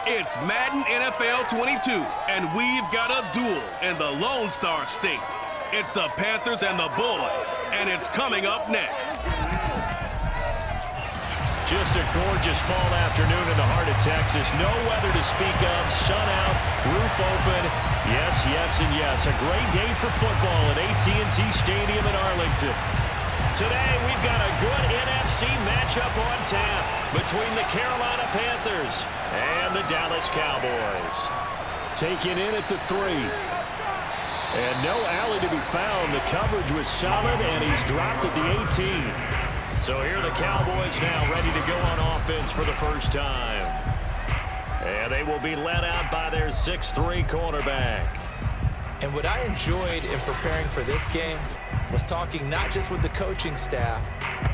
It's Madden NFL 22, and we've got a duel in the Lone Star State. It's the Panthers and the Boys, and it's coming up next. Just a gorgeous fall afternoon in the heart of Texas. No weather to speak of, sun out, roof open. Yes, yes, and yes. A great day for football at AT&T Stadium in Arlington. Today, we've got a good NFC matchup on tap between the Carolina Panthers and the Dallas Cowboys. Taking in at the 3. And no alley to be found. The coverage was solid, and he's dropped at the 18. So here are the Cowboys now ready to go on offense for the first time. And they will be led out by their 6'3" cornerback. And what I enjoyed in preparing for this game was talking not just with the coaching staff,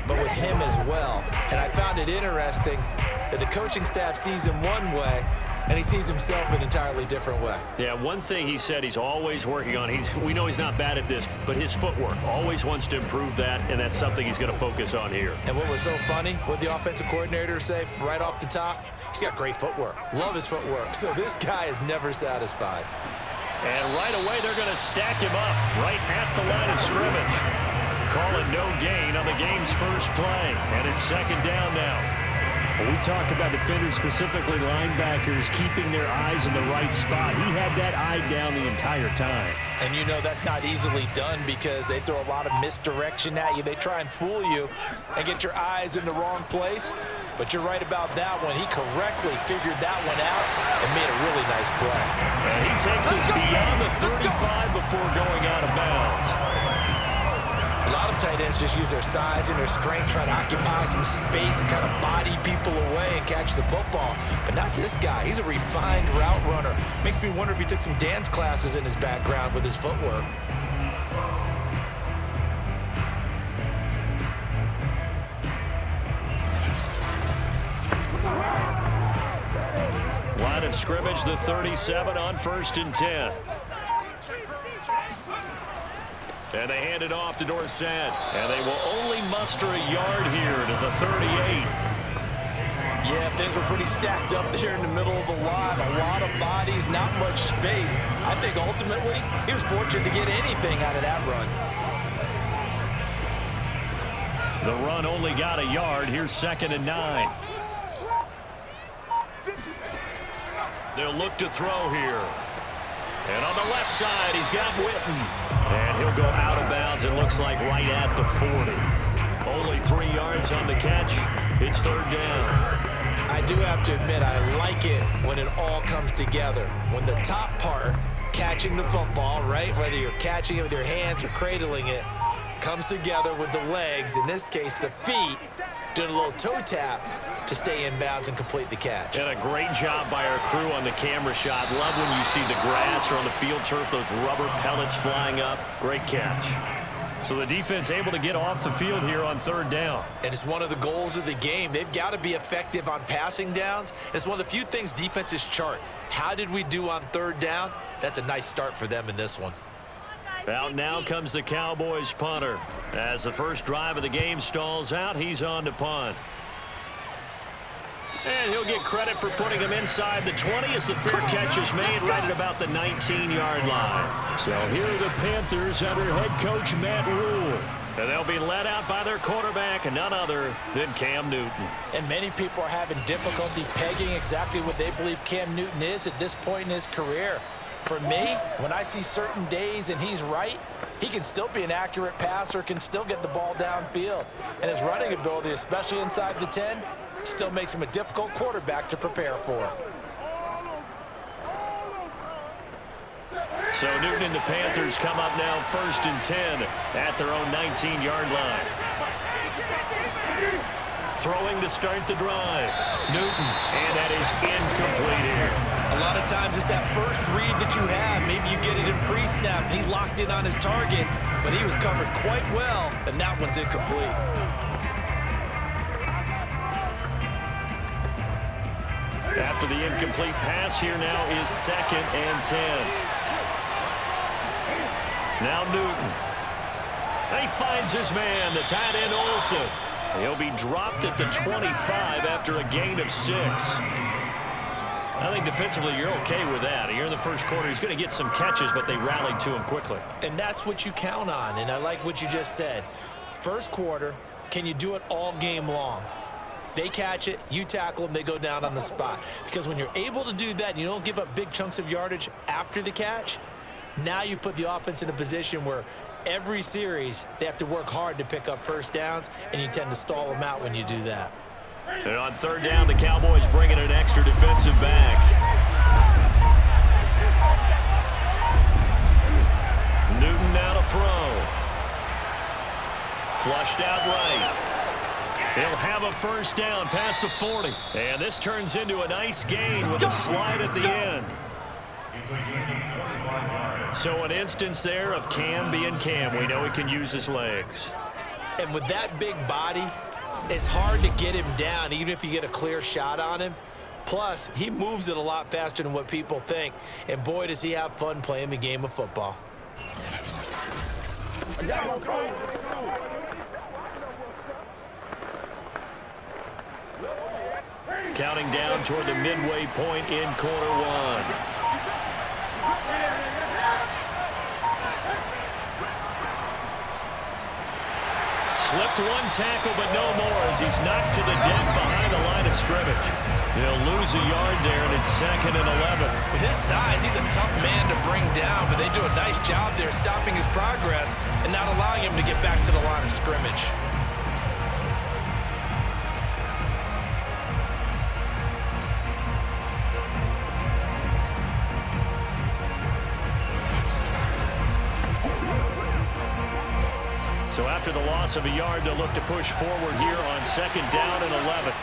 but with him as well. And I found it interesting that the coaching staff sees him one way, and he sees himself an entirely different way. Yeah, one thing he said he's always working on, we know he's not bad at this, but his footwork, always wants to improve that, and that's something he's going to focus on here. And what was so funny, what the offensive coordinator say right off the top, he's got great footwork. Love his footwork. So this guy is never satisfied. And right away, they're going to stack him up right at the line of scrimmage. Calling no gain on the game's first play, and it's second down now. We talk about defenders, specifically linebackers, keeping their eyes in the right spot. He had that eye down the entire time. And you know that's not easily done because they throw a lot of misdirection at you. They try and fool you and get your eyes in the wrong place. But you're right about that one. He correctly figured that one out and made a really nice play. And he takes us beyond the 35 before going out of bounds. A lot of tight ends just use their size and their strength, try to occupy some space and kind of body people away and catch the football. But not this guy. He's a refined route runner. Makes me wonder if he took some dance classes in his background with his footwork. Line of scrimmage, the 37 on 1st and 10. And they hand it off to Dorsett. And they will only muster a yard here to the 38. Yeah, things were pretty stacked up there in the middle of the line. A lot of bodies, not much space. I think ultimately he was fortunate to get anything out of that run. The run only got a yard. Here's 2nd and 9. They'll look to throw here. And on the left side, he's got Witten. And he'll go out of bounds, it looks like right at the 40. Only 3 yards on the catch. It's 3rd down. I do have to admit, I like it when it all comes together. When the top part, catching the football, right, whether you're catching it with your hands or cradling it, comes together with the legs, in this case the feet, doing a little toe tap to stay in bounds and complete the catch. And a great job by our crew on the camera shot. Love when you see the grass or on the field turf, those rubber pellets flying up. Great catch. So the defense able to get off the field here on 3rd down. And it's one of the goals of the game. They've got to be effective on passing downs. It's one of the few things defenses chart. How did we do on 3rd down? That's a nice start for them in this one. Out now comes the Cowboys punter. As the first drive of the game stalls out, he's on to punt. And he'll get credit for putting him inside the 20 as the fair catch is made right at about the 19-yard line. So here are the Panthers under head coach Matt Rule. And they'll be led out by their quarterback, and none other than Cam Newton. And many people are having difficulty pegging exactly what they believe Cam Newton is at this point in his career. For me, when I see certain days and he's right, he can still be an accurate passer, can still get the ball downfield. And his running ability, especially inside the 10, still makes him a difficult quarterback to prepare for. So Newton and the Panthers come up now 1st and 10 at their own 19-yard line. Throwing to start the drive. Newton, and that is incomplete here. A lot of times it's that first read that you have. Maybe you get it in pre-snap. He locked in on his target, but he was covered quite well, and that one's incomplete. After the incomplete pass, here now is 2nd and 10. Now Newton. And he finds his man, the tight end Olsen. He'll be dropped at the 25 after a gain of 6. I think defensively you're okay with that. Here in the first quarter, he's going to get some catches, but they rallied to him quickly. And that's what you count on, and I like what you just said. First quarter, can you do it all game long? They catch it, you tackle them, they go down on the spot. Because when you're able to do that and you don't give up big chunks of yardage after the catch, now you put the offense in a position where every series they have to work hard to pick up first downs, and you tend to stall them out when you do that. And on third down, the Cowboys bring in an extra defensive back. Newton now to throw. Flushed out right. He'll have a first down past the 40. And this turns into a nice gain with a slide at the end. So an instance there of Cam being Cam. We know he can use his legs. And with that big body, it's hard to get him down even if you get a clear shot on him. Plus, he moves it a lot faster than what people think. And boy, does he have fun playing the game of football. Counting down toward the midway point in quarter one. Slipped one tackle, but no more as he's knocked to the deck behind the line of scrimmage. He'll lose a yard there, and it's 2nd and 11. With his size, he's a tough man to bring down, but they do a nice job there stopping his progress and not allowing him to get back to the line of scrimmage. So after the loss of a yard, they'll look to push forward here on 2nd down and 11.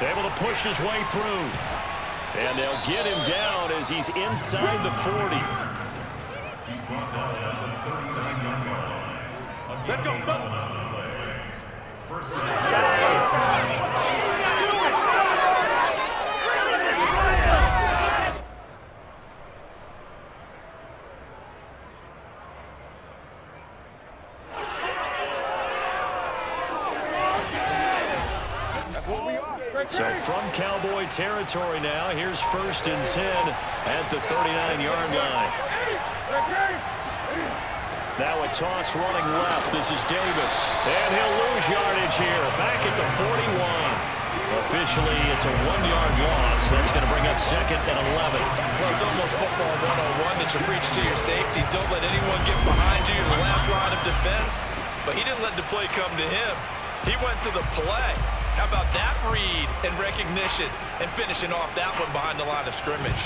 Able to push his way through. And they'll get him down as he's inside the 40. Let's go, fellas. So from Cowboy territory now, here's 1st and 10 at the 39-yard line. Now a toss running left. This is Davis. And he'll lose yardage here. Back at the 41. Officially, it's a 1-yard loss. That's going to bring up 2nd and 11. Well, it's almost football 101 that you preach to your safeties. Don't let anyone get behind you to the last line of defense. But he didn't let the play come to him. He went to the play. How about that read and recognition and finishing off that one behind the line of scrimmage?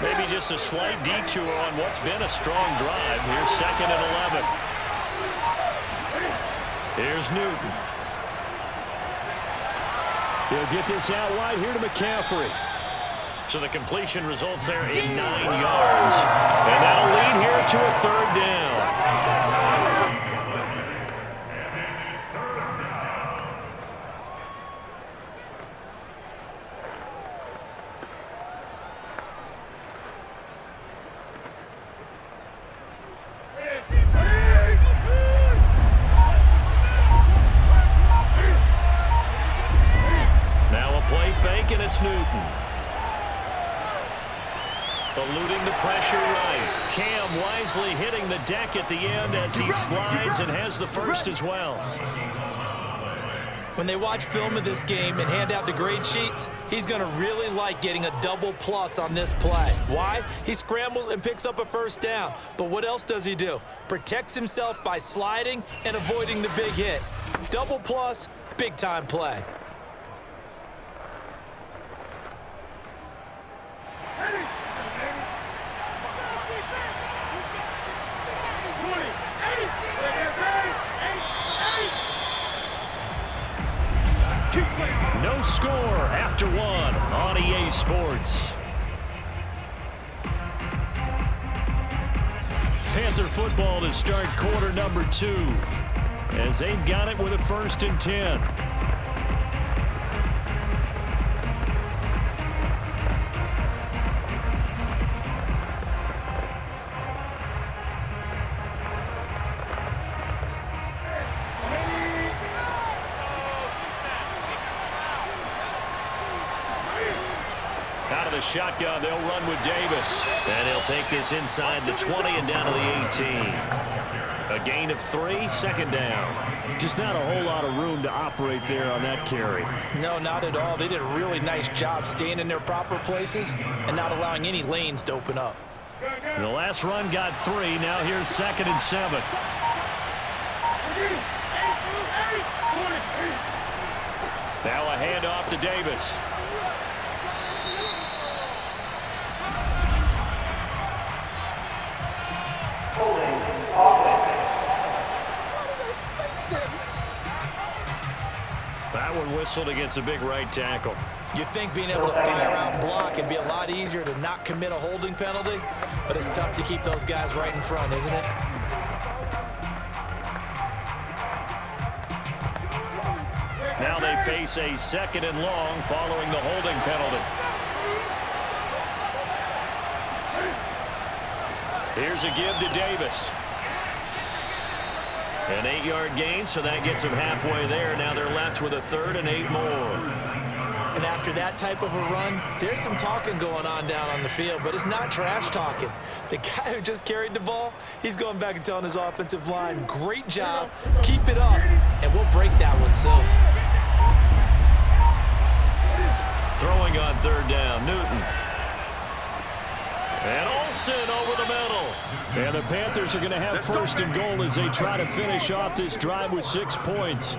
Maybe just a slight detour on what's been a strong drive. Here's 2nd and 11. Here's Newton. He'll get this out wide here to McCaffrey. So the completion results there in 9 yards. And that'll lead here to a 3rd down. And it's Newton. Eluding the pressure right. Cam wisely hitting the deck at the end as he slides and has the first as well. When they watch film of this game and hand out the grade sheets, he's going to really like getting a double plus on this play. Why? He scrambles and picks up a first down. But what else does he do? Protects himself by sliding and avoiding the big hit. Double plus, big time play. No score after 1 on EA Sports. Panther football to start quarter number 2 as they've got it with a 1st and 10. the shotgun. They'll run with Davis. And he'll take this inside the 20 and down to the 18. A gain of 3, second down. Just not a whole lot of room to operate there on that carry. No, not at all. They did a really nice job staying in their proper places and not allowing any lanes to open up. The last run got 3. Now here's 2nd and 7. Now a handoff to Davis. That one whistled against a big right tackle. You'd think being able to fire out and block would be a lot easier to not commit a holding penalty, but it's tough to keep those guys right in front, isn't it? Now they face a 2nd and long following the holding penalty. Here's a give to Davis. An 8-yard gain, so that gets them halfway there. Now they're left with a 3rd and 8 more. And after that type of a run, there's some talking going on down on the field, but it's not trash talking. The guy who just carried the ball, he's going back and telling his offensive line, great job, keep it up, and we'll break that one soon. Throwing on 3rd down, Newton. And Olsen over the middle. And the Panthers are going to have 1st and goal as they try to finish off this drive with 6 points.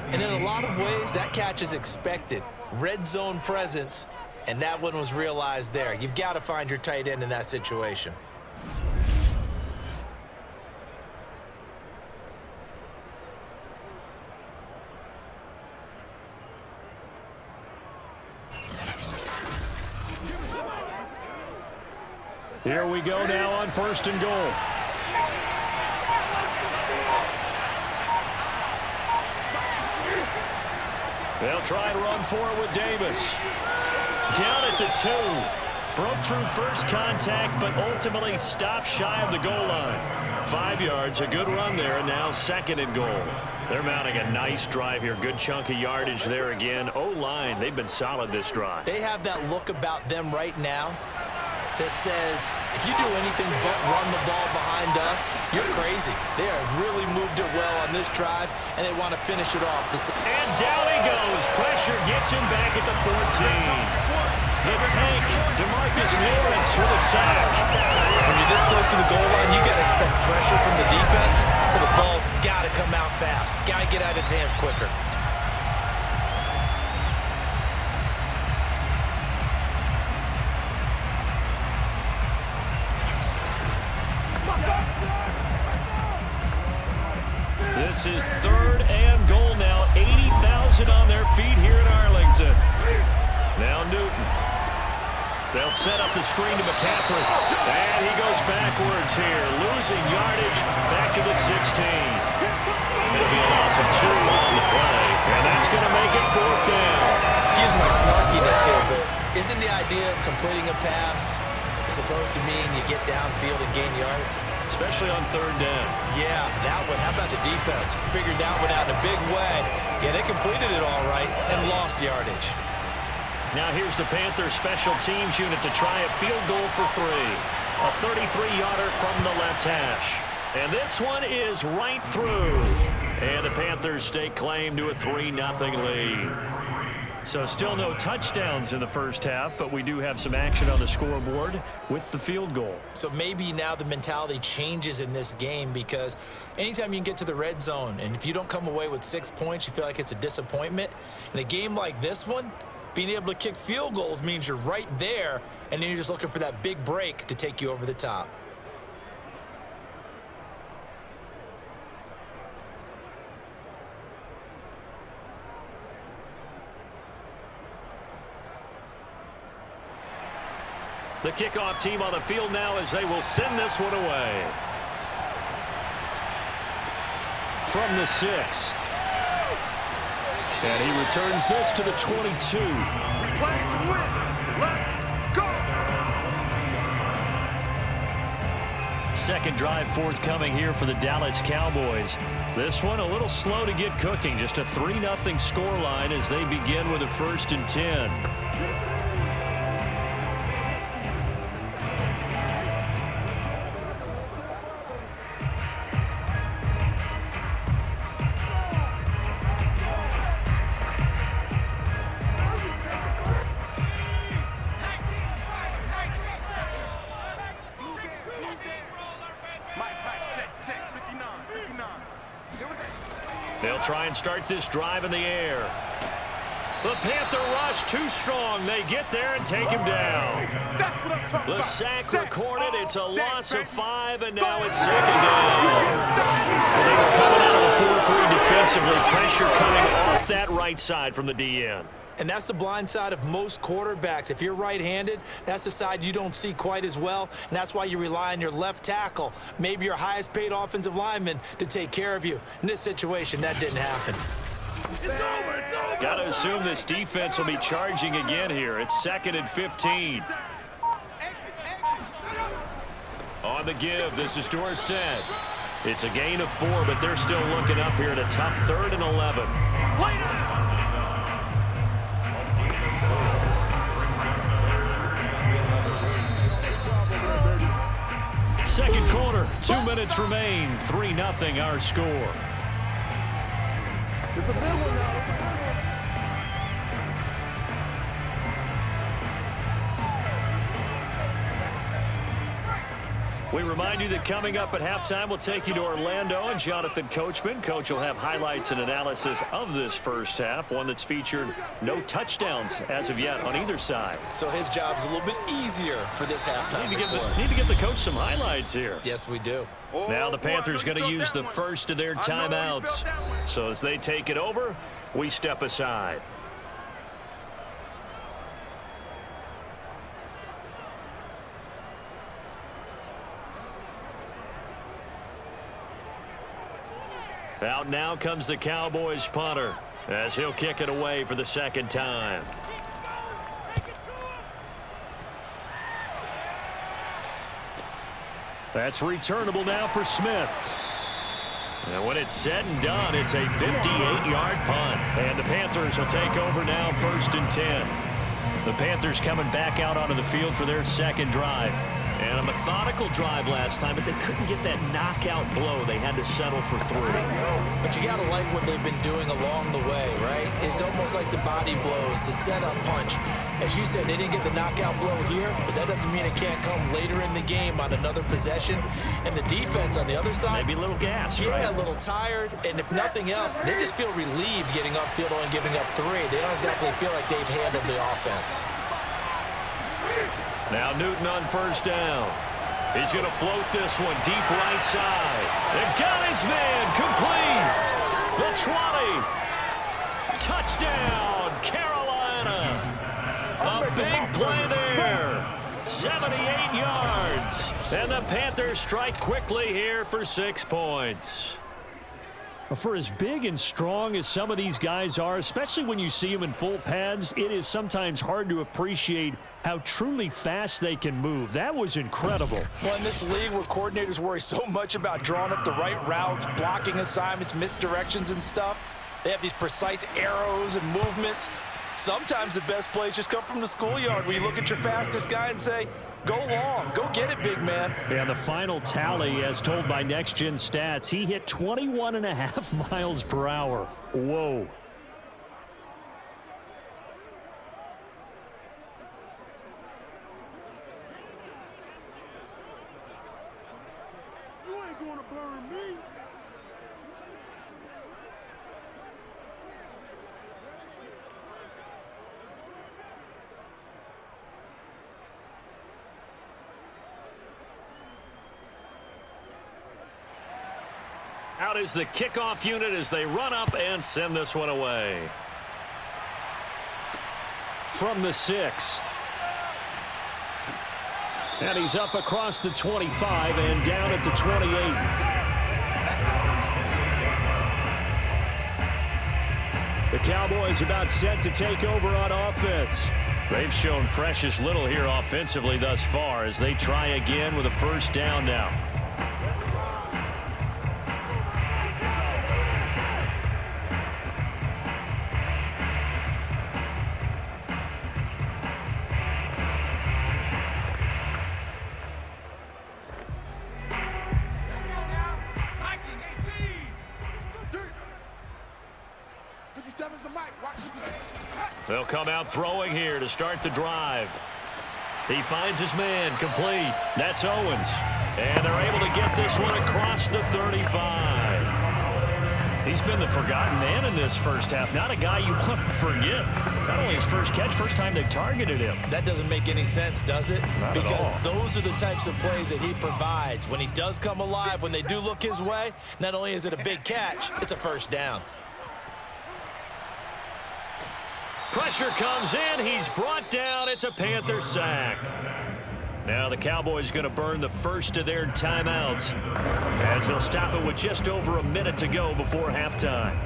And in a lot of ways, that catch is expected. Red zone presence, and that one was realized there. You've got to find your tight end in that situation. Here we go now on 1st and goal. They'll try to run for it with Davis. Down at the 2. Broke through first contact, but ultimately stopped shy of the goal line. 5 yards, a good run there, and now 2nd and goal. They're mounting a nice drive here. Good chunk of yardage there again. O-line, they've been solid this drive. They have that look about them right now that says, if you do anything but run the ball behind us, you're crazy. They have really moved it well on this drive, and they want to finish it off. And down he goes. Pressure gets him back at the 14. The tank, DeMarcus Lawrence for the sack. When you're this close to the goal line, you got to expect pressure from the defense, so the ball's got to come out fast. Got to get out of his hands quicker. This is 3rd and goal now. 80,000 on their feet here in Arlington. Now Newton. They'll set up the screen to McCaffrey. And he goes backwards here. Losing yardage back to the 16. It'll be a loss of 2 on the play. And that's going to make it 4th down. Excuse my snarkiness here, but isn't the idea of completing a pass supposed to mean you get downfield and gain yards? Especially on 3rd down. Yeah, that one. How about the defense? Figured that one out in a big way. Yeah, they completed it all right and lost yardage. Now here's the Panthers special teams unit to try a field goal for 3. A 33-yarder from the left hash. And this one is right through. And the Panthers stake claim to a 3-0 lead. So still no touchdowns in the first half, but we do have some action on the scoreboard with the field goal. So maybe now the mentality changes in this game, because anytime you can get to the red zone, and if you don't come away with 6 points, you feel like it's a disappointment. In a game like this one, being able to kick field goals means you're right there, and then you're just looking for that big break to take you over the top. The kickoff team on the field now as they will send this one away. From the 6. And he returns this to the 22. Second drive forthcoming here for the Dallas Cowboys. This one a little slow to get cooking. Just a 3-0 scoreline as they begin with a 1st and 10. They'll try and start this drive in the air. The Panther rush too strong. They get there and take him down. The sack recorded. It's a loss of 5, and now it's second down. They were coming out of the 4-3 defensively. Pressure coming off that right side from the DN. And that's the blind side of most quarterbacks. If you're right-handed, that's the side you don't see quite as well, and that's why you rely on your left tackle, maybe your highest-paid offensive lineman, to take care of you. In this situation, that didn't happen. Got to assume this defense will be charging again here. It's 2nd and 15. On the give, this is Dorsett. It's a gain of 4, but they're still looking up here at a tough 3rd and 11. Second quarter, 2 minutes remain. 3-0 our score. It's a big one now. We remind you that coming up at halftime, we'll take you to Orlando and Jonathan Coachman. Coach will have highlights and analysis of this first half, one that's featured no touchdowns as of yet on either side. So his job's a little bit easier for this halftime. Need to give the coach some highlights here. Yes, we do. Now the Panthers going to use the first of their timeouts. So as they take it over, we step aside. Out now comes the Cowboys punter as he'll kick it away for the second time. That's returnable now for Smith. And when it's said and done, it's a 58-yard punt. And the Panthers will take over now, 1st and 10. The Panthers coming back out onto the field for their second drive. And a methodical drive last time, but they couldn't get that knockout blow. They had to settle for 3. But you got to like what they've been doing along the way, right? It's almost like the body blows, the setup punch. As you said, they didn't get the knockout blow here, but that doesn't mean it can't come later in the game on another possession. And the defense on the other side, maybe a little gassed, right? Yeah, a little tired. And if nothing else, they just feel relieved getting upfield only giving up 3. They don't exactly feel like they've handled the offense. Now Newton on first down. He's going to float this one deep right side. And got his man complete. The 20. Touchdown, Carolina. A big play there. 78 yards. And the Panthers strike quickly here for 6 points. For as big and strong as some of these guys are, especially when you see them in full pads, it is sometimes hard to appreciate how truly fast they can move. That was incredible. Well, in this league where coordinators worry so much about drawing up the right routes, blocking assignments, misdirections and stuff, they have these precise arrows and movements. Sometimes the best plays just come from the schoolyard where you look at your fastest guy and say, go long, go get it, big man. Yeah, the final tally, as told by Next Gen Stats, he hit 21.5 miles per hour. Whoa. You ain't gonna burn me. Out is the kickoff unit as they run up and send this one away. From the 6. And he's up across the 25 and down at the 28. The Cowboys about set to take over on offense. They've shown precious little here offensively thus far as they try again with a first down now. They'll come out throwing here to start the drive. He finds his man complete. That's Owens. And they're able to get this one across the 35. He's been the forgotten man in this first half. Not a guy you want to forget. Not only his first catch, first time they targeted him. That doesn't make any sense, does it? Not because at all. those are the types of plays that he provides. When he does come alive, when they do look his way, not only is it a big catch, it's a first down. Pressure comes in. He's brought down. It's a Panther sack. Now the Cowboys going to burn the first of their timeouts as they'll stop it with just over a minute to go before halftime.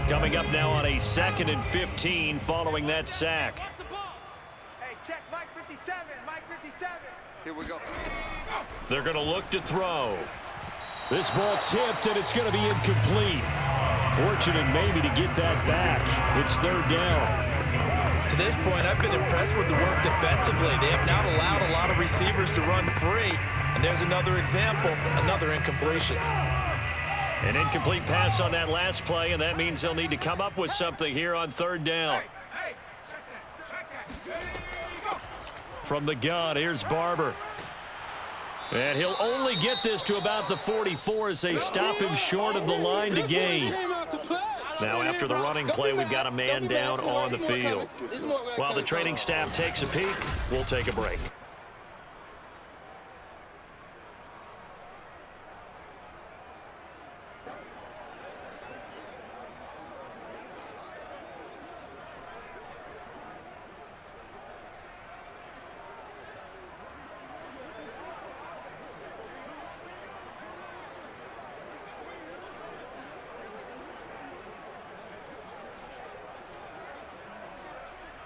Coming up now on a 2nd and 15 following that sack. Hey, check Mike 57. Mike 57. Here we go. They're going to look to throw. This ball tipped, and it's going to be incomplete. Fortunate maybe to get that back. It's 3rd down. To this point, I've been impressed with the work defensively. They have not allowed a lot of receivers to run free. And there's another example, another incompletion. An incomplete pass on that last play, and that means they'll need to come up with something here on 3rd down. From the gun, here's Barber. And he'll only get this to about the 44 as they stop him short of the line to gain. Now after the running play, we've got a man down on the field. While the training staff takes a peek, we'll take a break.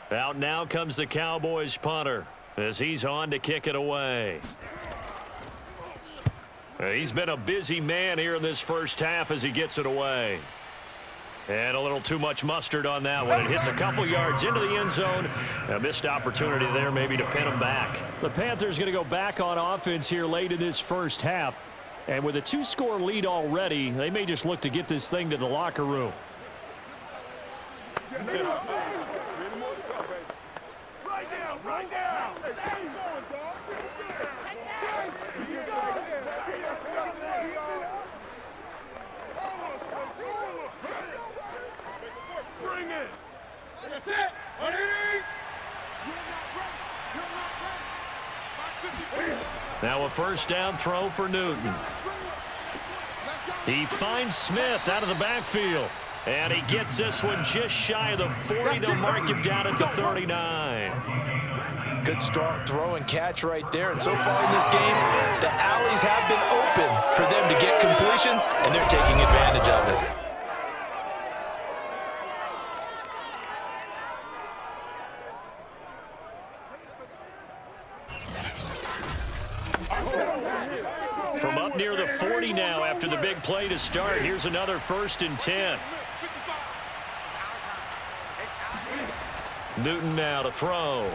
Out now comes the Cowboys punter as he's on to kick it away. He's been a busy man here in this first half as he gets it away. And a little too much mustard on that one. It hits a couple yards into the end zone. A missed opportunity there maybe to pin him back. The Panthers going to go back on offense here late in this first half. And with a 2-score lead already, they may just look to get this thing to the locker room. Right down. Bring it. That's it. Now a first down throw for Newton. He finds Smith out of the backfield. And he gets this one just shy of the 40. They'll mark him down at the 39. Good strong throw and catch right there. And so far in this game, the alleys have been open for them to get completions, and they're taking advantage of it. From up near the 40 now after the big play to start. Here's another 1st and 10. Newton now to throw.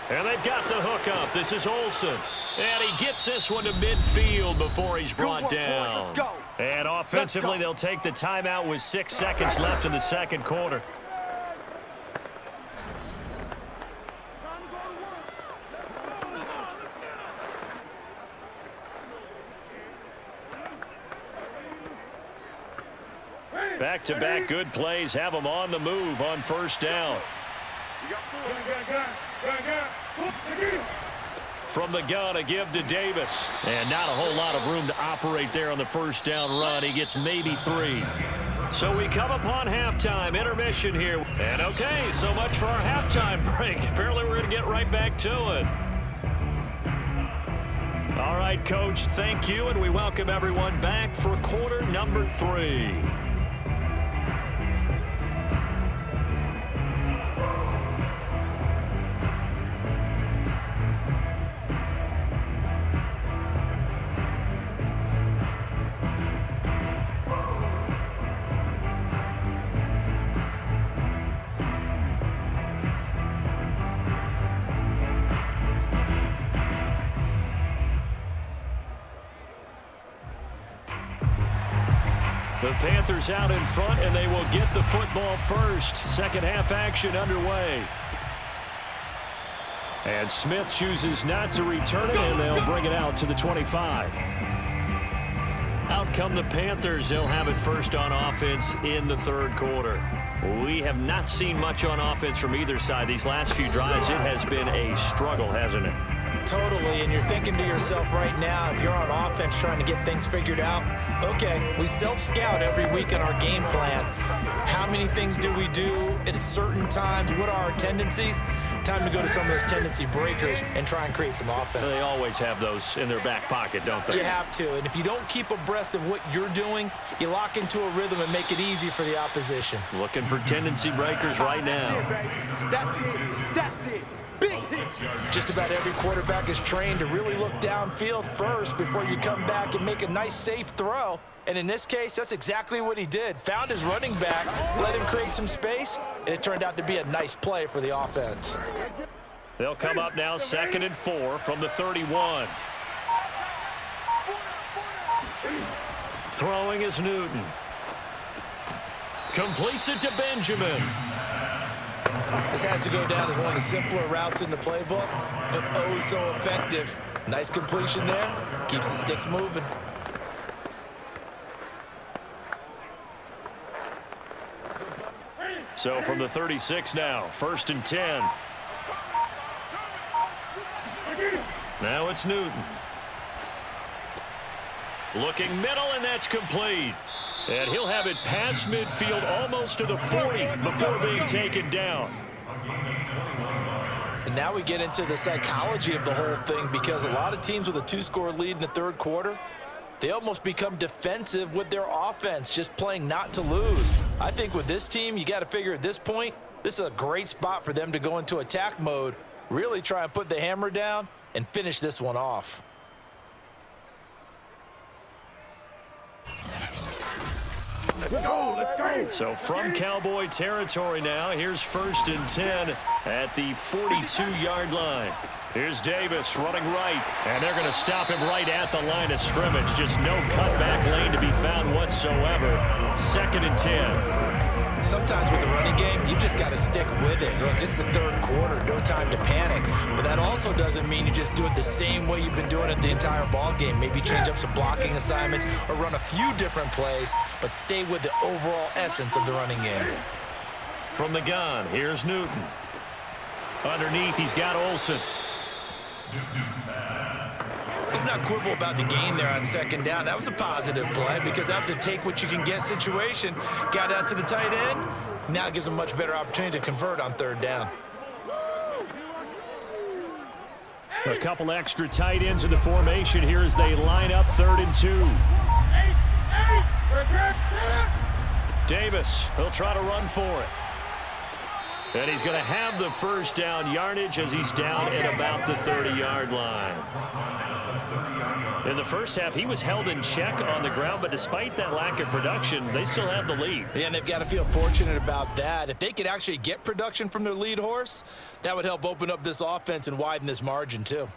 And they've got the hook up. This is Olsen. And he gets this one to midfield before he's brought down. And offensively, they'll take the timeout with 6 seconds left in the second quarter. Back-to-back good plays have them on the move on first down. From the gun, a give to Davis. And not a whole lot of room to operate there on the first down run. He gets maybe 3. So we come upon halftime, intermission here. And okay, so much for our halftime break. Apparently we're going to get right back to it. All right, Coach, thank you, and we welcome everyone back for quarter number 3. The Panthers out in front, and they will get the football first. Second half action underway. And Smith chooses not to return it, and they'll bring it out to the 25. Out come the Panthers. They'll have it first on offense in the third quarter. We have not seen much on offense from either side. These last few drives, it has been a struggle, hasn't it? Totally, and you're thinking to yourself right now, if you're on offense trying to get things figured out, okay, we self-scout every week in our game plan. How many things do we do at certain times? What are our tendencies? Time to go to some of those tendency breakers and try and create some offense. They always have those in their back pocket, don't they? You have to, and if you don't keep abreast of what you're doing, you lock into a rhythm and make it easy for the opposition. Looking for tendency breakers right now. That's it. That's it. Big hit. Just about every quarterback is trained to really look downfield first before you come back and make a nice, safe throw. And in this case, that's exactly what he did. Found his running back, let him create some space, and it turned out to be a nice play for the offense. They'll come up now 2nd and 4 from the 31. Throwing is Newton. Completes it to Benjamin. This has to go down as one of the simpler routes in the playbook, but oh so effective. Nice completion there. Keeps the sticks moving. So from the 36 now, 1st and 10. Now it's Newton. Looking middle, and that's complete. And he'll have it past midfield almost to the 40 before being taken down. And now we get into the psychology of the whole thing, because a lot of teams with a 2-score lead in the third quarter, they almost become defensive with their offense, just playing not to lose. I think with this team, you got to figure at this point, this is a great spot for them to go into attack mode, really try and put the hammer down and finish this one off. Let's go. Let's go. So from Cowboy territory now, here's 1st and 10 at the 42-yard line. Here's Davis running right, and they're going to stop him right at the line of scrimmage. Just no cutback lane to be found whatsoever. 2nd and 10. Sometimes with the running game, you've just got to stick with it. Look, it's the third quarter, no time to panic. But that also doesn't mean you just do it the same way you've been doing it the entire ball game. Maybe change up some blocking assignments or run a few different plays, but stay with the overall essence of the running game. From the gun, here's Newton. Underneath, he's got Olsen. Let's not quibble about the gain there on 2nd down. That was a positive play because that was a take-what-you-can-get situation. Got out to the tight end. Now it gives them a much better opportunity to convert on 3rd down. A couple extra tight ends in the formation here as they line up 3rd and 2. Davis, he'll try to run for it. And he's going to have the first down yardage as he's down at about the 30-yard line. In the first half, he was held in check on the ground, but despite that lack of production, they still have the lead. Yeah, and they've got to feel fortunate about that. If they could actually get production from their lead horse, that would help open up this offense and widen this margin too.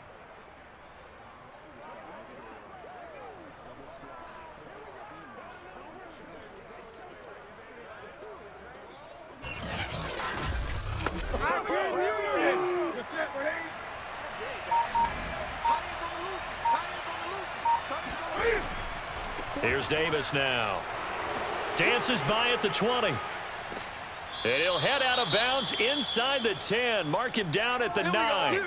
Here's Davis now. Dances by at the 20. And he'll head out of bounds inside the 10. Mark him down at the 9.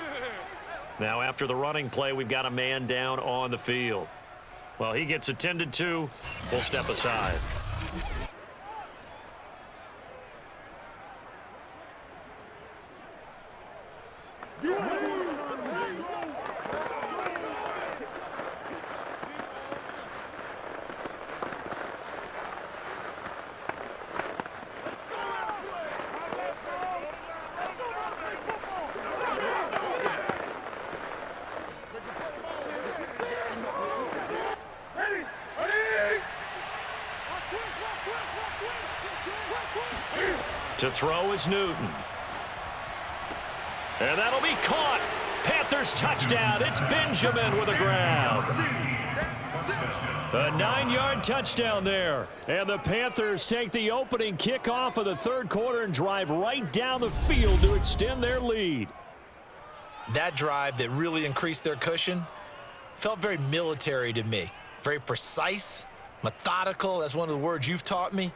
Now after the running play, we've got a man down on the field. Well, he gets attended to. We'll step aside. To throw is Newton. And that'll be caught. Panthers touchdown. It's Benjamin with a grab. A 9-yard touchdown there. And the Panthers take the opening kickoff of the third quarter and drive right down the field to extend their lead. That drive that really increased their cushion felt very military to me. Very precise, methodical. That's one of the words you've taught me.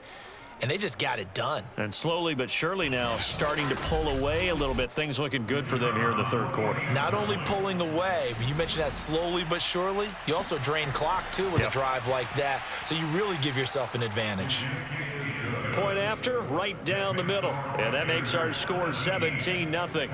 And they just got it done. And slowly but surely now starting to pull away a little bit. Things looking good for them here in the third quarter. Not only pulling away, but you mentioned that slowly but surely. You also drain clock, too, with a drive like that. So you really give yourself an advantage. Point after, right down the middle. And that makes our score 17-0.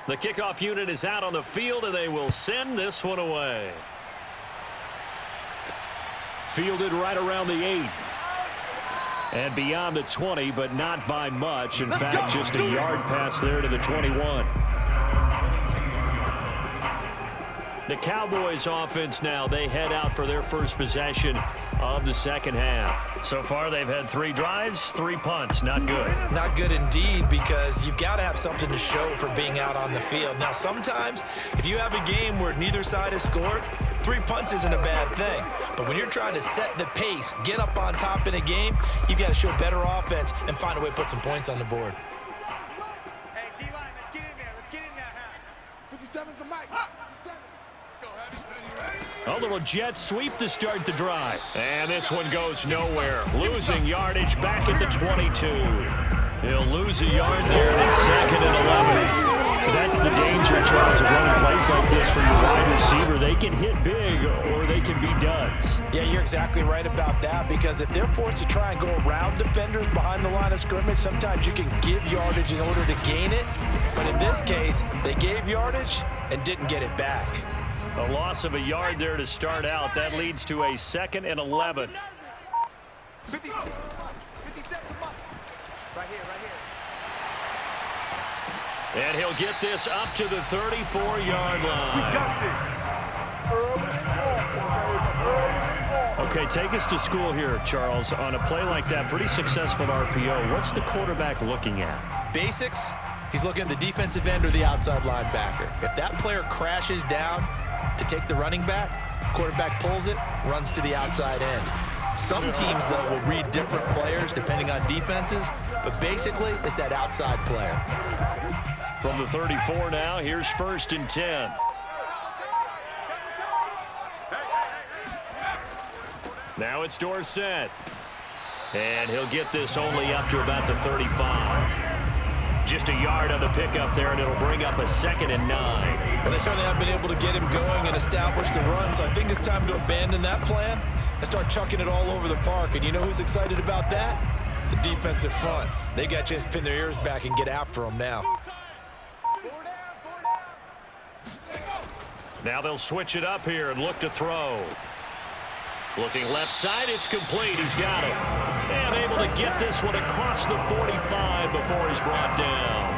The kickoff unit is out on the field, and they will send this one away. Fielded right around the 8. And beyond the 20, but not by much. In fact, just a yard pass there to the 21. The Cowboys offense now, they head out for their first possession of the second half. So far, they've had 3 drives, 3 punts. Not good. Not good indeed, because you've got to have something to show for being out on the field. Now, sometimes, if you have a game where neither side has scored, 3 punts isn't a bad thing. But when you're trying to set the pace, get up on top in a game, you've got to show better offense and find a way to put some points on the board. Hey, D-line, let's get in there. Let's get in there. 57's the mic. 57. Let's go, Heavy. A little jet sweep to start the drive. And this one goes nowhere. Losing yardage back at the 22. He'll lose a yard there, and it's 2nd and 11. That's the danger, Charles, of running plays like this for your wide receiver. They can hit big, or they can be duds. Yeah, you're exactly right about that, because if they're forced to try and go around defenders behind the line of scrimmage, sometimes you can give yardage in order to gain it. But in this case, they gave yardage and didn't get it back. A loss of a yard there to start out. That leads to a 2nd and 11. 50 seconds. Right here. And he'll get this up to the 34-yard line. We got this. Okay, take us to school here, Charles. On a play like that, pretty successful RPO. What's the quarterback looking at? Basics, he's looking at the defensive end or the outside linebacker. If that player crashes down to take the running back, quarterback pulls it, runs to the outside end. Some teams, though, will read different players depending on defenses, but basically it's that outside player. From the 34 now, here's 1st and 10. Now it's Dorsett. And he'll get this only up to about the 35. Just a yard on the pickup there, and it'll bring up a 2nd and 9. Well, they certainly have been able to get him going and establish the run, so I think it's time to abandon that plan and start chucking it all over the park. And you know who's excited about that? The defensive front. They got a chance to pin their ears back and get after him now. Now they'll switch it up here and look to throw. Looking left side, it's complete. He's got it. And able to get this one across the 45 before he's brought down.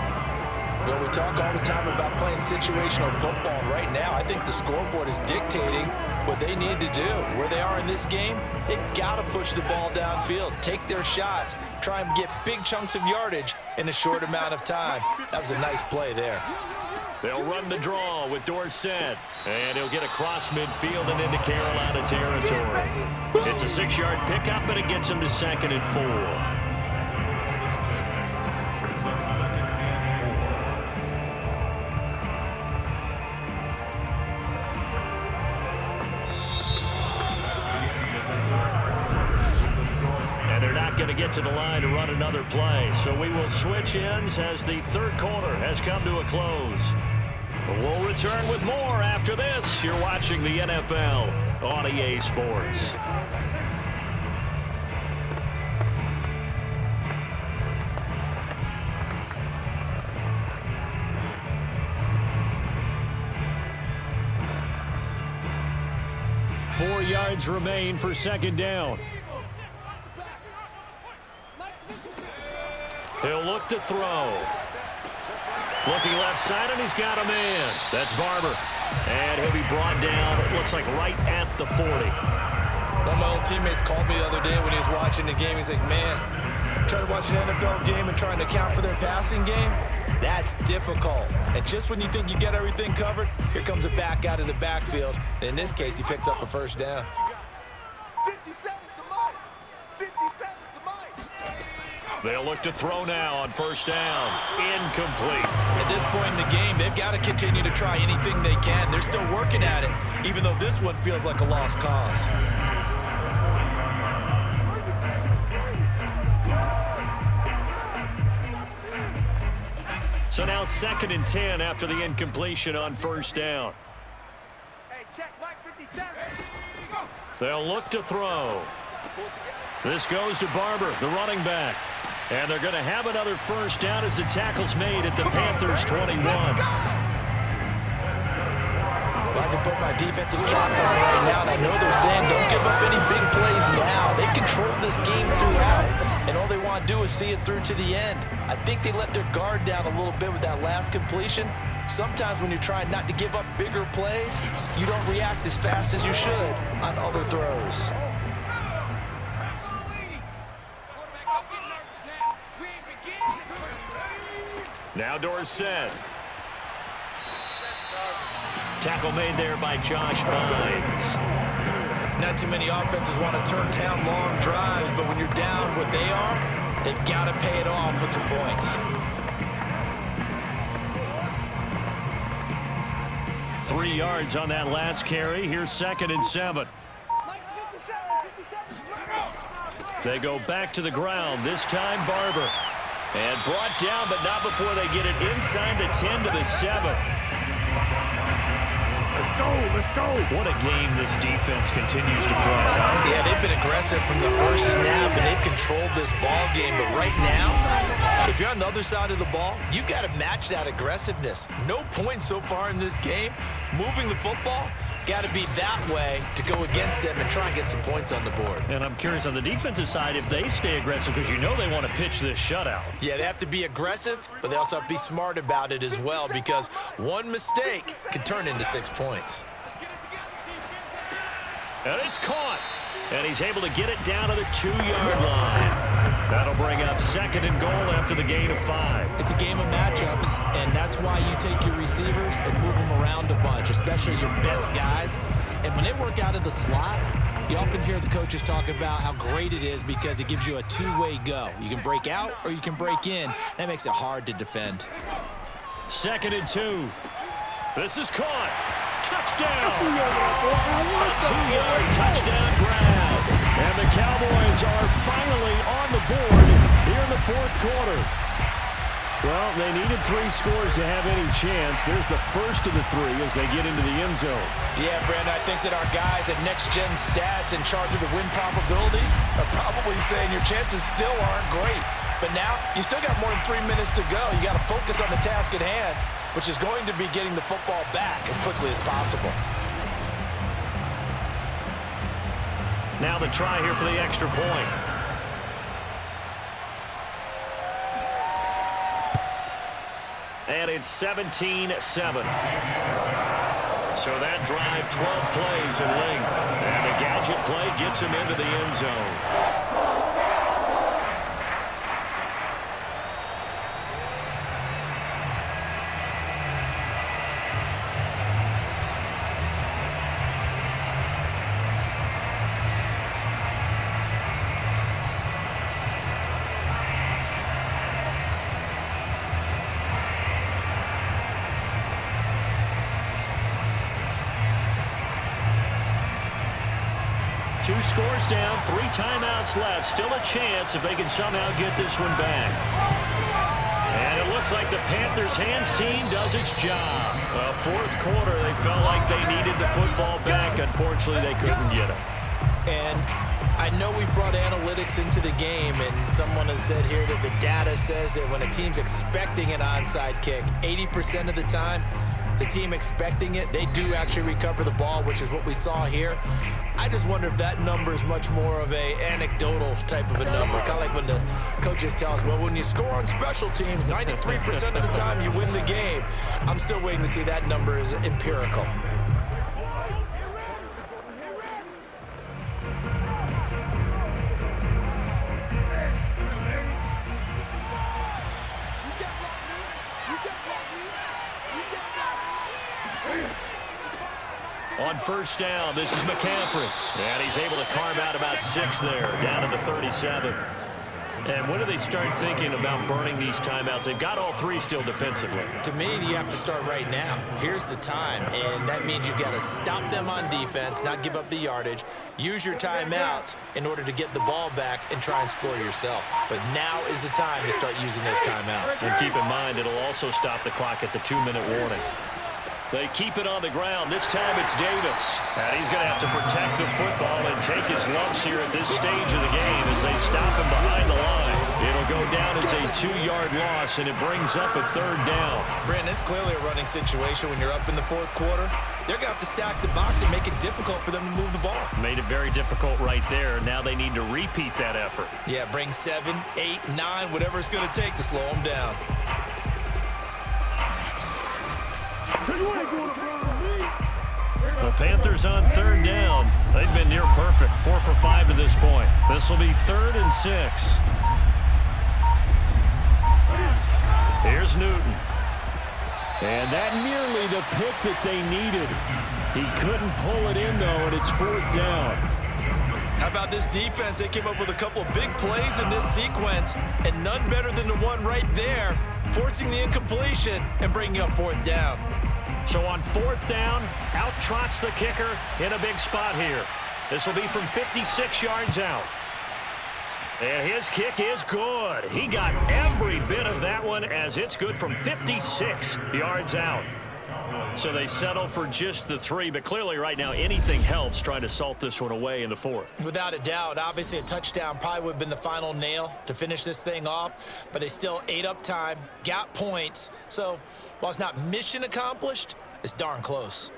Well, we talk all the time about playing situational football. Right now, I think the scoreboard is dictating what they need to do. Where they are in this game, they've got to push the ball downfield, take their shots, try and get big chunks of yardage in a short amount of time. That was a nice play there. They'll run the draw with Dorsett. And he'll get across midfield and into Carolina territory. It's a 6-yard pickup, and it gets him to 2nd and 4. Going to get to the line to run another play. So we will switch ends as the third quarter has come to a close. We'll return with more after this. You're watching the NFL on EA Sports. 4 yards remain for second down. He'll look to throw. Looking left side, and he's got a man. That's Barber. And he'll be brought down, it looks like right at the 40. One of my old teammates called me the other day when he was watching the game. He's like, man, trying to watch an NFL game and trying to account for their passing game, that's difficult. And just when you think you get everything covered, here comes a back out of the backfield. And in this case, he picks up a first down. 57's the mic. 57's the mic. They'll look to throw now on first down. Incomplete. At this point in the game, they've got to continue to try anything they can. They're still working at it, even though this one feels like a lost cause. So now 2nd and 10 after the incompletion on first down. Hey, check Mike 57. They'll look to throw. This goes to Barber, the running back. And they're going to have another first down as the tackle's made at the Panthers 21. Well, I can put my defensive cap on right now, and I know they're saying don't give up any big plays now. They've controlled this game throughout, and all they want to do is see it through to the end. I think they let their guard down a little bit with that last completion. Sometimes when you're trying not to give up bigger plays, you don't react as fast as you should on other throws. Now Dorsett. Tackle made there by Josh Bynes. Not too many offenses want to turn down long drives, but when you're down what they are, they've got to pay it off with some points. 3 yards on that last carry. Here's 2nd and 7. They go back to the ground. This time Barber. And brought down, but not before they get it inside the 10 to the 7. Let's go. What a game this defense continues to play. Yeah, they've been aggressive from the first snap, and they've controlled this ball game. But right now, if you're on the other side of the ball, you've got to match that aggressiveness. No points so far in this game. Moving the football, got to be that way to go against them and try and get some points on the board. And I'm curious on the defensive side if they stay aggressive, because you know they want to pitch this shutout. Yeah, they have to be aggressive, but they also have to be smart about it as well, because one mistake can turn into 6 points. And it's caught. And he's able to get it down to the 2-yard line. That'll bring up 2nd and goal after the gain of 5. It's a game of matchups, and that's why you take your receivers and move them around a bunch, especially your best guys. And when they work out of the slot, you often hear the coaches talk about how great it is because it gives you a two-way go. You can break out or you can break in. That makes it hard to defend. 2nd and 2. This is caught. Touchdown. A 2-yard touchdown grab. And the Cowboys are finally on the board here in the 4th quarter. Well, they needed 3 scores to have any chance. There's the first of the 3 as they get into the end zone. Yeah, Brandon, I think that our guys at Next Gen Stats in charge of the win probability are probably saying your chances still aren't great. But now, you still got more than 3 minutes to go. You got to focus on the task at hand, which is going to be getting the football back as quickly as possible. Now the try here for the extra point. And it's 17-7. So that drive, 12 plays in length. And the gadget play gets him into the end zone. Two scores down, 3 timeouts left. Still a chance if they can somehow get this one back. And it looks like the Panthers' hands team does its job. Well, 4th quarter, they felt like they needed the football back. Unfortunately, they couldn't get it. And I know we brought analytics into the game, and someone has said here that the data says that when a team's expecting an onside kick, 80% of the time, the team expecting it, they do actually recover the ball, which is what we saw here. I just wonder if that number is much more of a anecdotal type of a number, kind of like when the coaches tell us, well, when you score on special teams, 93% of the time you win the game. I'm still waiting to see that number is empirical. On first down, this is McCaffrey. And he's able to carve out about 6 there, down to the 37. And when do they start thinking about burning these timeouts? They've got all 3 still defensively. To me, you have to start right now. Here's the time, and that means you've got to stop them on defense, not give up the yardage, use your timeouts in order to get the ball back and try and score yourself. But now is the time to start using those timeouts. And keep in mind, it'll also stop the clock at the 2-minute warning. They keep it on the ground. This time it's Davis. And he's going to have to protect the football and take his lumps here at this stage of the game as they stop him behind the line. It'll go down as a 2-yard loss, and it brings up a 3rd down. Brandon, it's clearly a running situation when you're up in the 4th quarter. They're going to have to stack the box and make it difficult for them to move the ball. Made it very difficult right there. Now they need to repeat that effort. Yeah, bring 7, 8, 9, whatever it's going to take to slow them down. The Panthers on 3rd down. They've been near perfect, 4 for 5 to this point. This will be 3rd and 6. Here's Newton. And that nearly the pick that they needed. He couldn't pull it in, though, and it's 4th down. How about this defense? They came up with a couple of big plays in this sequence, and none better than the one right there, forcing the incompletion and bringing up 4th down. So on 4th down, out trots the kicker in a big spot here. This will be from 56 yards out. And his kick is good. He got every bit of that one as it's good from 56 yards out. So they settle for just the 3, but clearly right now anything helps trying to salt this one away in the 4th. Without a doubt, obviously a touchdown probably would have been the final nail to finish this thing off, but they still ate up time, got points. So while it's not mission accomplished, it's darn close.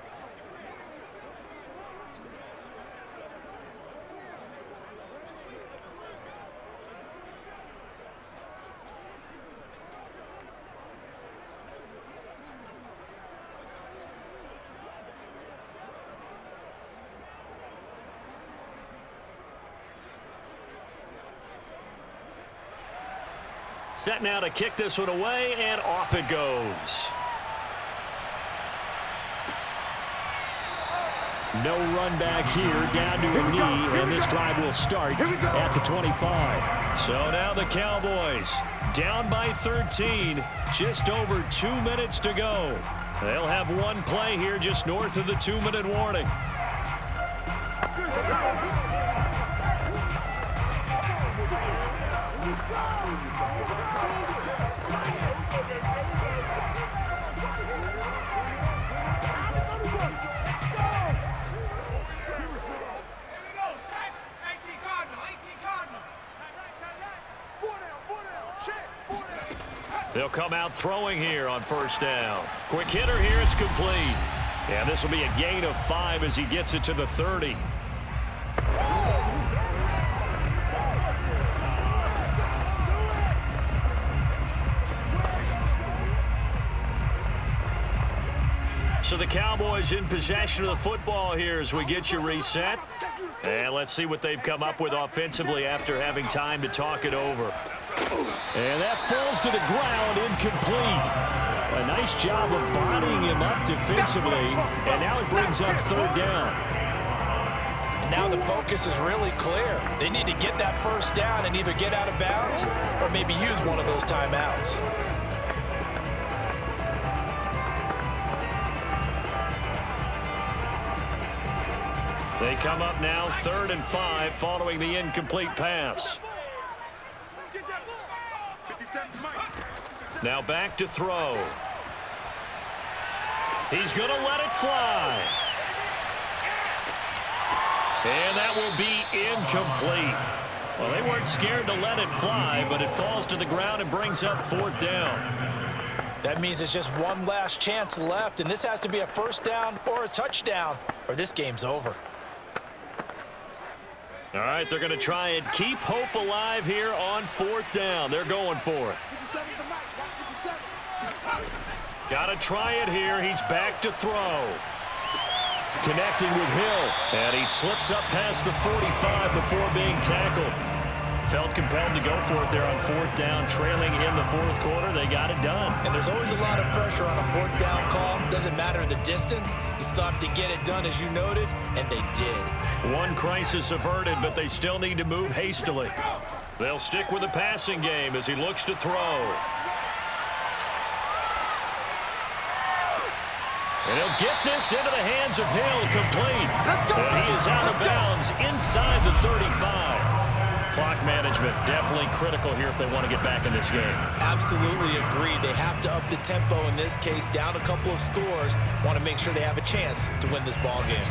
Set now to kick this one away, and off it goes. No run back here, down to a knee, and this drive will start at the 25. So now the Cowboys down by 13, just over 2 minutes to go. They'll have one play here just north of the 2-minute warning. They'll come out throwing here on 1st down. Quick hitter here, it's complete. And this will be a gain of 5 as he gets it to the 30. So the Cowboys in possession of the football here as we get you reset. And let's see what they've come up with offensively after having time to talk it over. And that falls to the ground, incomplete. A nice job of bodying him up defensively, and now it brings up 3rd down. And now the focus is really clear. They need to get that 1st down and either get out of bounds or maybe use one of those timeouts. They come up now 3rd and 5 following the incomplete pass. Now back to throw. He's going to let it fly. And that will be incomplete. Well, they weren't scared to let it fly, but it falls to the ground and brings up 4th down. That means there's just one last chance left, and this has to be a first down or a touchdown, or this game's over. All right, they're going to try and keep hope alive here on 4th down. They're going for it. Got to try it here. He's back to throw. Connecting with Hill, and he slips up past the 45 before being tackled. Felt compelled to go for it there on 4th down, trailing in the 4th quarter. They got it done. And there's always a lot of pressure on a 4th down call. Doesn't matter the distance. You still have to get it done, as you noted, and they did. One crisis averted, but they still need to move hastily. They'll stick with the passing game as he looks to throw. And he'll get this into the hands of Hill, complete. And he is out of bounds inside the 35. Clock management definitely critical here if they want to get back in this game. Absolutely agreed. They have to up the tempo in this case, down a couple of scores. Want to make sure they have a chance to win this ball game.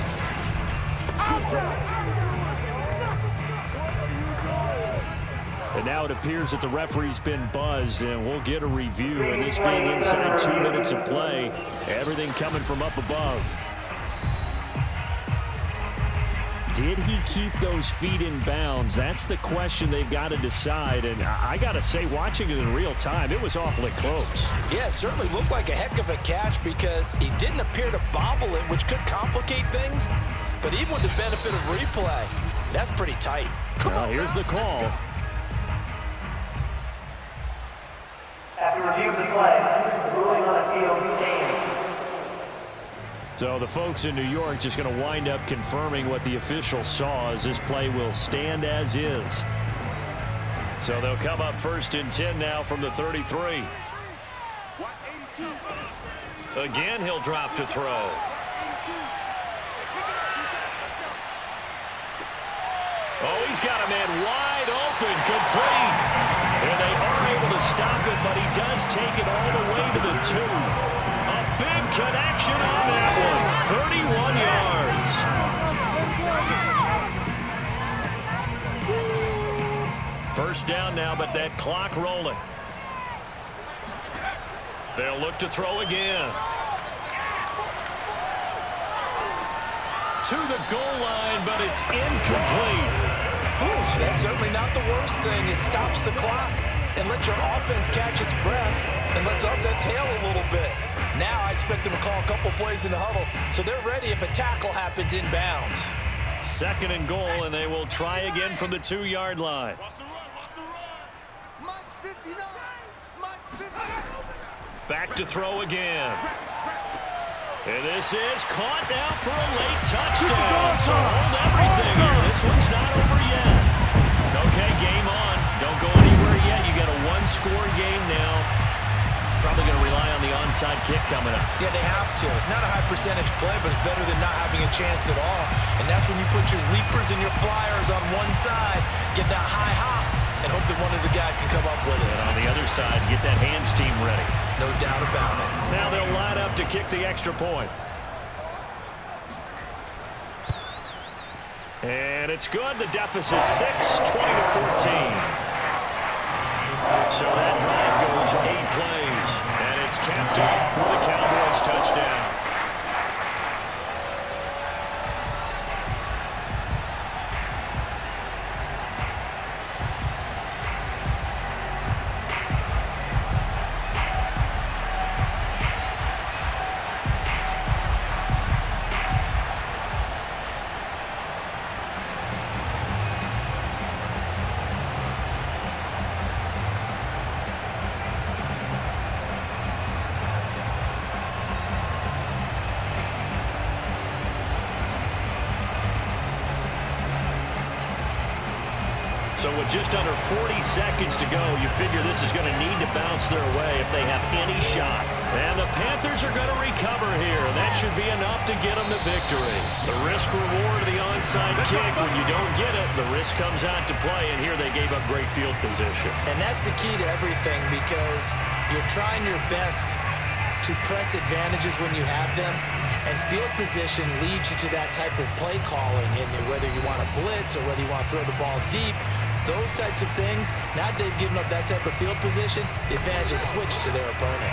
And now it appears that the referee's been buzzed, and we'll get a review. And this being inside 2 minutes of play, everything coming from up above. Did he keep those feet in bounds? That's the question they've got to decide. And I got to say, watching it in real time, it was awfully close. Yeah, it certainly looked like a heck of a catch because he didn't appear to bobble it, which could complicate things. But even with the benefit of replay, that's pretty tight. Here's the call. After review of the play, ruling on a field game. So the folks in New York just going to wind up confirming what the official saw, as this play will stand as is. So they'll come up 1st and 10 now from the 33. Again, he'll drop to throw. Oh, he's got a man wide open, complete. And they are able to stop it, but he does take it all the way to the 2. A big connection on that one. 31 yards. First down now, but that clock rolling. They'll look to throw again. To the goal line, but it's incomplete. That's certainly not the worst thing. It stops the clock and lets your offense catch its breath and lets us exhale a little bit. Now I expect them to call a couple plays in the huddle, so they're ready if a tackle happens inbounds. 2nd and goal, and they will try again from the 2-yard line. Back to throw again. And this is caught now for a late touchdown. So hold everything here. This one's not over yet. Okay, game on. Don't go anywhere yet. You got a 1-score game now. Probably going to rely on the onside kick coming up. Yeah, they have to. It's not a high percentage play, but it's better than not having a chance at all. And that's when you put your leapers and your flyers on one side, get that high hop, and hope that one of the guys can come up with it. And on the other side, get that hands team ready. No doubt about it. Now they'll line up to kick the extra point. And it's good. The deficit 6, 20-14. So that drive goes 8 plays, and it's capped off for the Cowboys touchdown. So with just under 40 seconds to go, you figure this is going to need to bounce their way if they have any shot. And the Panthers are going to recover here. That should be enough to get them the victory. The risk-reward of the onside kick, when you don't get it, the risk comes out to play, and here they gave up great field position. And that's the key to everything, because you're trying your best to press advantages when you have them, and field position leads you to that type of play calling, and whether you want to blitz or whether you want to throw the ball deep, those types of things. Now they've given up that type of field position, the advantage is switched to their opponent.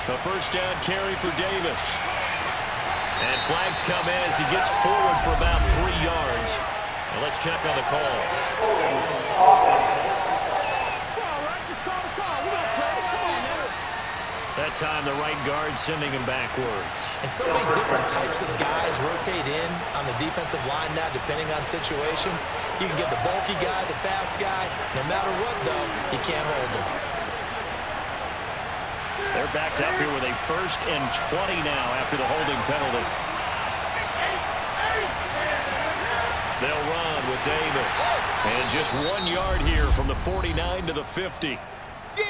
The first down carry for Davis. And flags come in as he gets forward for about 3 yards. And let's check on the call. That time the right guard sending him backwards. And so many different types of guys rotate in on the defensive line now depending on situations. You can get the bulky guy, the fast guy. No matter what, though, you can't hold them. They're backed up here with a 1st and 20 now after the holding penalty. They'll run with Davis. And just 1 yard here from the 49 to the 50.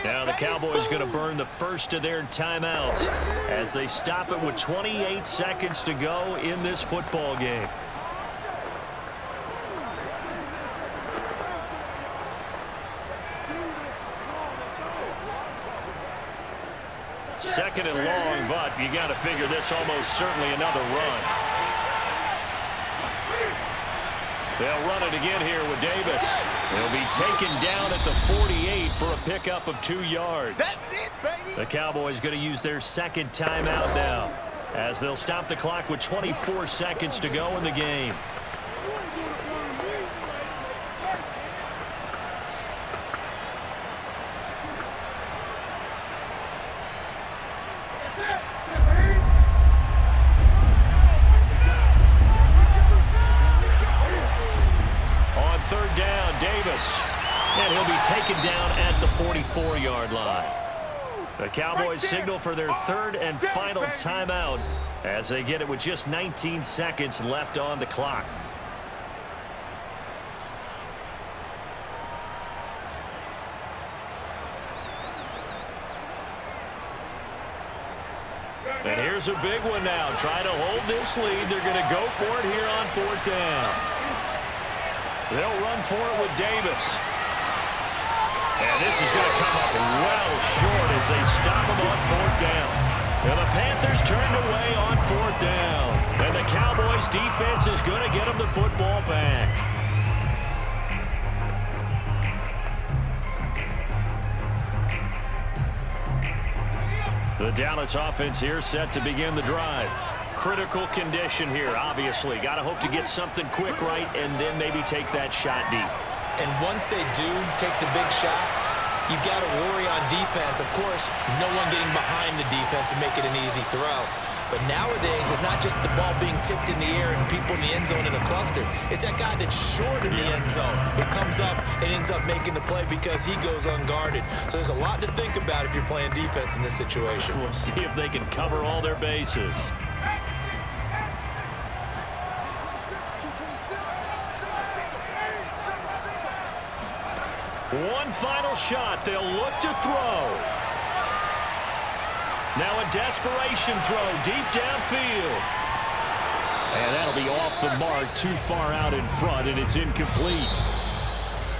Now the Cowboys going to burn the first of their timeouts as they stop it with 28 seconds to go in this football game. Second and long, but you got to figure this almost certainly another run. They'll run it again here with Davis. He'll be taken down at the 48 for a pickup of 2 yards. That's it, baby. The Cowboys going to use their second timeout now as they'll stop the clock with 24 seconds to go in the game. Third down, Davis. And he'll be taken down at the 44-yard line. The Cowboys signal for their third and final timeout as they get it with just 19 seconds left on the clock. And here's a big one now. Trying to hold this lead. They're going to go for it here on 4th down. They'll run for it with Davis. And this is going to come up well short as they stop him on 4th down. And the Panthers turned away on 4th down. And the Cowboys defense is going to get them the football back. The Dallas offense here set to begin the drive. Critical condition here, obviously. Got to hope to get something quick right and then maybe take that shot deep. And once they do take the big shot, you've got to worry on defense. Of course, no one getting behind the defense and make it an easy throw. But nowadays, it's not just the ball being tipped in the air and people in the end zone in a cluster. It's that guy that's short in the end zone who comes up and ends up making the play because he goes unguarded. So there's a lot to think about if you're playing defense in this situation. We'll see if they can cover all their bases. One final shot. They'll look to throw. Now a desperation throw deep downfield. And that'll be off the mark, too far out in front, and it's incomplete.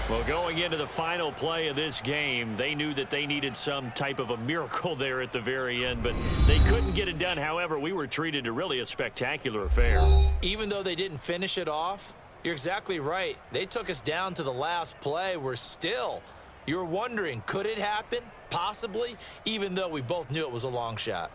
Well, going into the final play of this game, they knew that they needed some type of a miracle there at the very end, but they couldn't get it done. However, we were treated to really a spectacular affair. Even though they didn't finish it off, you're exactly right. They took us down to the last play. We're still, you're wondering, could it happen? Possibly, even though we both knew it was a long shot.